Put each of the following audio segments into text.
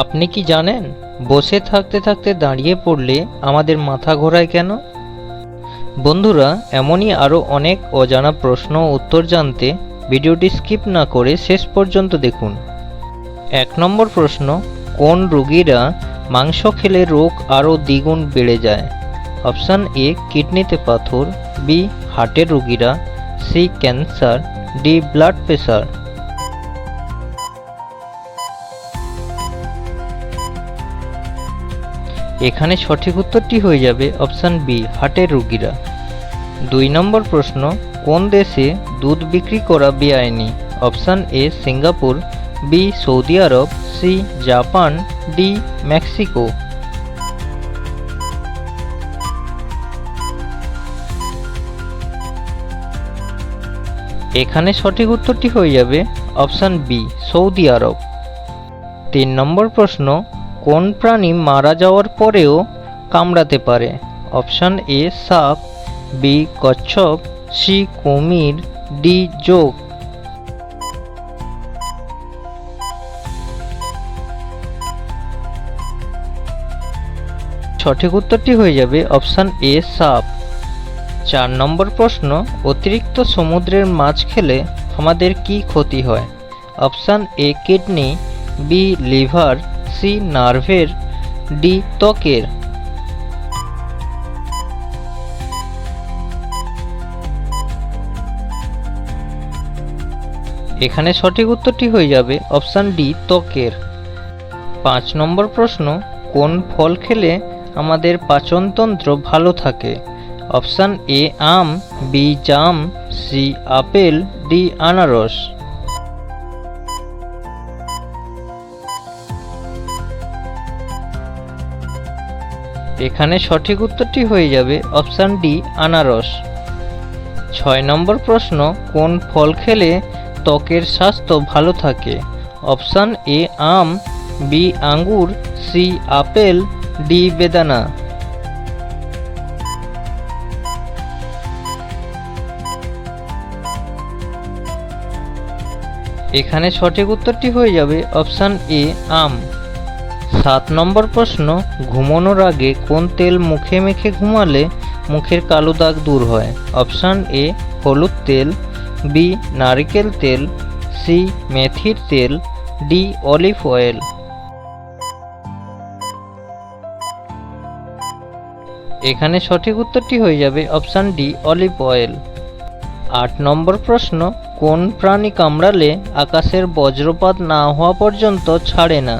আপনি কি জানেন বসে থাকতে থাকতে দাঁড়িয়ে পড়লে আমাদের মাথা ঘোরায় কেন? বন্ধুরা, এমনই আরও অনেক অজানা প্রশ্ন ও উত্তর জানতে ভিডিওটি স্কিপ না করে শেষ পর্যন্ত দেখুন। 1 নম্বর প্রশ্ন, কোন রোগীরা মাংস খেলে রোগ আরও দ্বিগুণ বেড়ে যায়? অপশান এ কিডনিতে পাথর, বি হার্টের রোগীরা, C cancer, D blood pressure. এখানে সঠিক উত্তরটি হয়ে যাবে অপশান বি হার্টের রোগীরা। 2 নম্বর প্রশ্ন, কোন দেশে দুধ বিক্রি করা বেআইনি? অপশান এ সিঙ্গাপুর, বি সৌদি আরব, সি জাপান, ডি মেক্সিকো। এখানে সঠিক উত্তরটি হয়ে যাবে অপশান বি সৌদি আরব। 3 নম্বর প্রশ্ন, কোন প্রাণী মারা যাওয়ার পরেও কামড়াতে পারে? অপশান এ সাপ, বি কচ্ছপ, সি কুমির, ডি জোঁক। সঠিক উত্তরটি হয়ে যাবে অপশান এ সাপ। 4 নম্বর প্রশ্ন, অতিরিক্ত সমুদ্রের মাছ খেলে আমাদের কি ক্ষতি হয়? Option A kidney, B liver, C নার্ভের, ডি ত্বকের। এখানে সঠিক উত্তরটি হয়ে যাবে অপশান ডি ত্বকের। 5 নম্বর প্রশ্ন, কোন ফল খেলে আমাদের পাচনতন্ত্র ভালো থাকে? অপশান এ আম, বি জাম, সি আপেল, ডি আনারস। এখানে সঠিক উত্তরটি হয়ে যাবে অপশান ডি আনারস। 6 নম্বর প্রশ্ন, কোন ফল খেলে ত্বকের স্বাস্থ্য ভালো থাকে? অপশান এ আম, বি আঙ্গুর, সি আপেল, ডি বেদানা। এখানে সঠিক উত্তরটি হয়ে যাবে অপশান এ আম। 7 নম্বর প্রশ্ন, ঘুমানোর আগে কোন তেল মুখে মেখে ঘুমালে মুখের কালো দাগ দূর হয়? অপশান এ হলুদ তেল, বি নারকেল তেল, সি মেথির তেল, ডি অলিভ অয়েল। এখানে সঠিক উত্তরটি হয়ে যাবে অপশান ডি অলিভ অয়েল। 8 নম্বর প্রশ্ন, কোন প্রাণী কামড়ালে আকাশের বজ্রপাত না হওয়া পর্যন্ত ছাড়ে না?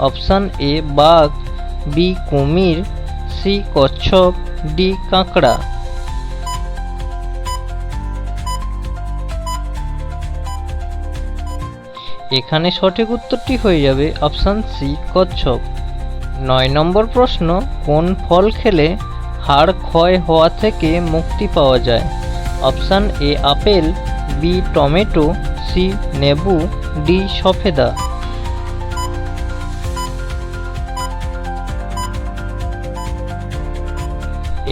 অপশান এ বাঘ, বি কুমির, সি কচ্ছপ, ডি কাঁকড়া। এখানে সঠিক উত্তরটি হয়ে যাবে অপশান সি কচ্ছপ। 9 নম্বর প্রশ্ন, কোন ফল খেলে হাড় ক্ষয় হওয়া থেকে মুক্তি পাওয়া যায়? Option A apple, B tomato, C লেবু, ডি সফেদা।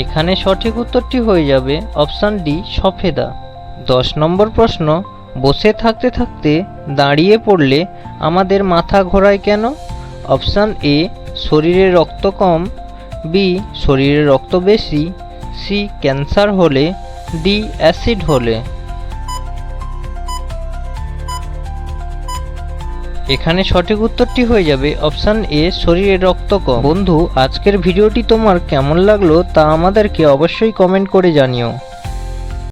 এখানে সঠিক উত্তরটি হয়ে যাবে অপশান ডি সফেদা। 10 নম্বর প্রশ্ন, বসে থাকতে থাকতে দাঁড়িয়ে পড়লে আমাদের মাথা ঘোরায় কেন? অপশান এ শরীরে রক্ত কম, বি শরীরে রক্ত বেশি, সি ক্যান্সার হলে, ডি অ্যাসিড হলে। এখানে সঠিক উত্তরটি হয়ে যাবে অপশান এ শরীরে রক্ত কম। বন্ধু, আজকের ভিডিওটি তোমার কেমন লাগলো তা আমাদেরকে অবশ্যই কমেন্ট করে জানিও।